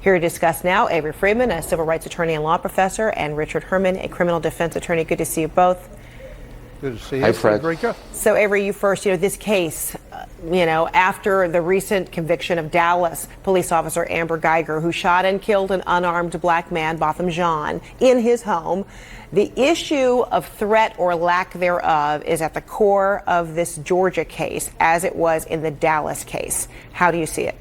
Here to discuss now, Avery Friedman, a civil rights attorney and law professor, and Richard Herman, a criminal defense attorney. Good to see you both. Good to see you. Hi, Fred. So, Avery, you first. This case, after the recent conviction of Dallas police officer Amber Geiger, who shot and killed an unarmed black man, Botham Jean, in his home, the issue of threat or lack thereof is at the core of this Georgia case, as it was in the Dallas case. How do you see it?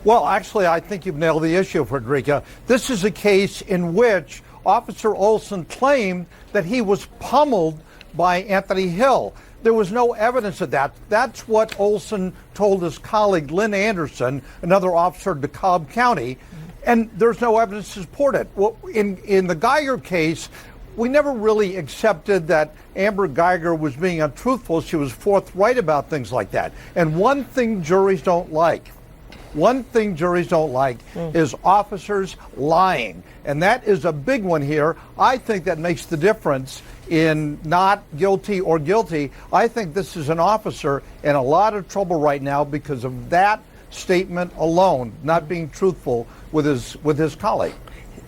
Well, actually, I think you've nailed the issue, Frederica. This is a case in which Officer Olson claimed that he was pummeled by Anthony Hill. There was no evidence of that. That's what Olson told his colleague Lynn Anderson, another officer in DeKalb County, and there's no evidence to support it. Well, in the Geiger case, we never really accepted that Amber Geiger was being untruthful. She was forthright about things like that. And one thing juries don't like is officers lying. And that is a big one here. I think that makes the difference in not guilty or guilty. I think this is an officer in a lot of trouble right now because of that statement alone, not being truthful with his colleague.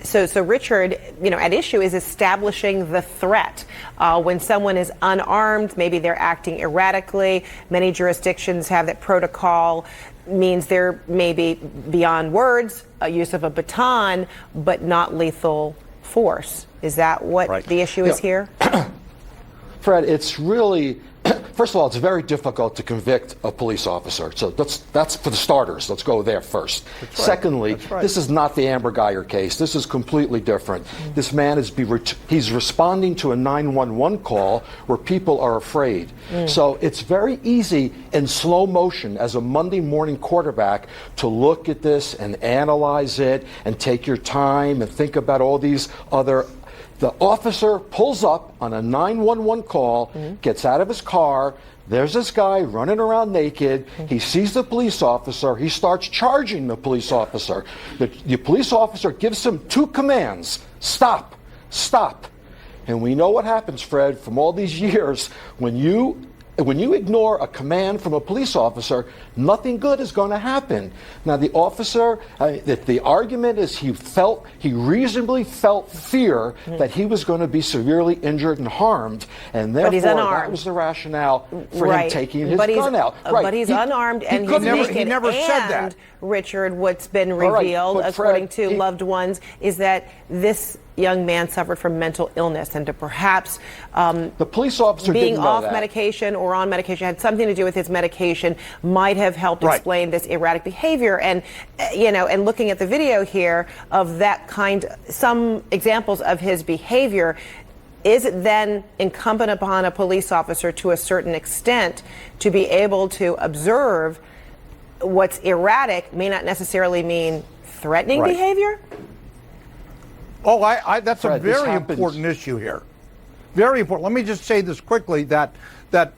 So Richard, at issue is establishing the threat. When someone is unarmed, maybe they're acting erratically. Many jurisdictions have that protocol means they're maybe beyond words, a use of a baton, but not lethal force. Is that what the issue is here? Fred, it's really, first of all, it's very difficult to convict a police officer. So that's for the starters. Let's go there first. That's right. Secondly, this is not the Amber Geiger case. This is completely different. This man he's responding to a 911 call where people are afraid. So it's very easy in slow motion as a Monday morning quarterback to look at this and analyze it and take your time and think about all these other. The officer pulls up on a 911 call, gets out of his car. There's this guy running around naked. He sees the police officer. He starts charging the police officer. The police officer gives him two commands: stop, stop. And we know what happens, Fred, from all these years. When you ignore a command from a police officer, nothing good is going to happen. Now, the officer, the argument is he reasonably felt fear that he was going to be severely injured and harmed, and therefore that was the rationale for him taking his gun out. But he's unarmed and he's naked. He never said that. Richard, what's been revealed, according to loved ones, is that this young man suffered from mental illness, and to perhaps the police officer being didn't know off that. medication or on medication had something to do with his medication, might have helped explain this erratic behavior. And and looking at the video here of that kind, some examples of his behavior, is it then incumbent upon a police officer to a certain extent to be able to observe what's erratic may not necessarily mean threatening behavior? Oh, that's Fred, a very important issue here. Very important. Let me just say this quickly, that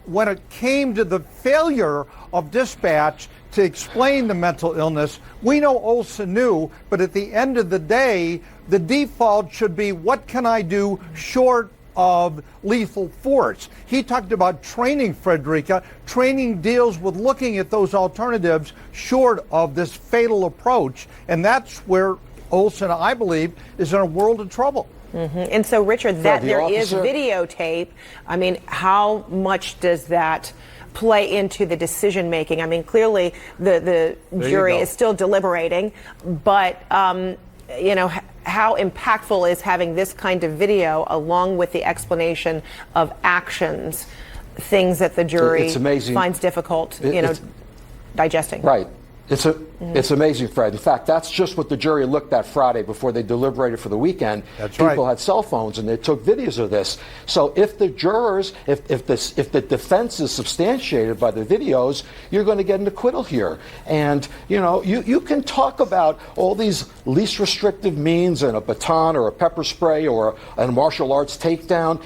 when it came to the failure of dispatch to explain the mental illness, we know Olson knew, but at the end of the day, the default should be, what can I do short of lethal force? He talked about training, Frederica. Training deals with looking at those alternatives short of this fatal approach, and that's where Olson, I believe, is in a world of trouble. And so, Richard, that there is videotape. I mean, how much does that play into the decision making? I mean, clearly the jury is still deliberating, but how impactful is having this kind of video along with the explanation of actions, things that the jury finds difficult, digesting? Right. It's amazing, Fred. In fact, that's just what the jury looked at Friday before they deliberated for the weekend. People had cell phones and they took videos of this. So if the jurors, if the defense is substantiated by the videos, you're going to get an acquittal here. And you can talk about all these least restrictive means and a baton or a pepper spray or a martial arts takedown.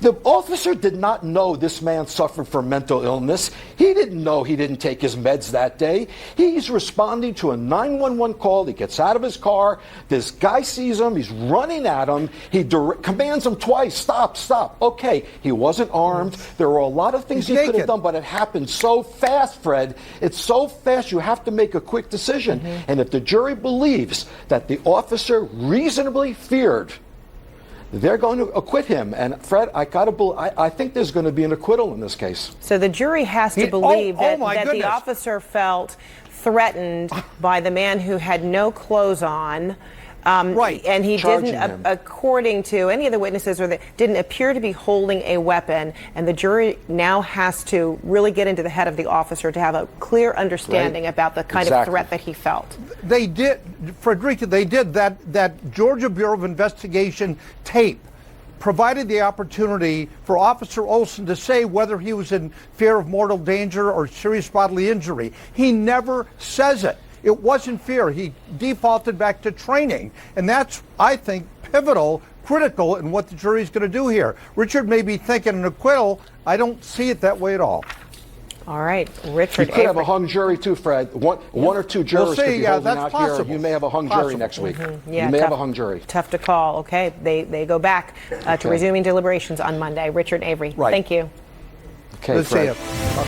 The officer did not know this man suffered from mental illness. He didn't know he didn't take his meds that day. He's responding to a 911 call. He gets out of his car. This guy sees him. He's running at him. He commands him twice, stop, stop. Okay, he wasn't armed. There were a lot of things he could have done, but it happened so fast, Fred. It's so fast, you have to make a quick decision. And if the jury believes that the officer reasonably feared, they're going to acquit him. And Fred, I think there's going to be an acquittal in this case. So the jury has to believe that the officer felt threatened by the man who had no clothes on. Right. And he didn't, according to any of the witnesses, didn't appear to be holding a weapon. And the jury now has to really get into the head of the officer to have a clear understanding about the kind of threat that he felt. They did, Frederica, they did that Georgia Bureau of Investigation tape provided the opportunity for Officer Olson to say whether he was in fear of mortal danger or serious bodily injury. He never says it. It wasn't fear. He defaulted back to training. And that's, I think, pivotal, critical in what the jury is going to do here. Richard may be thinking an acquittal. I don't see it that way at all. All right, Richard. You could have a hung jury too, Fred. One or two jurors could be holding out here. You may have a hung jury next week. Yeah, you may have a hung jury. Tough to call. Okay, they go back to resuming deliberations on Monday. Richard Avery, thank you. Okay, Let's see you.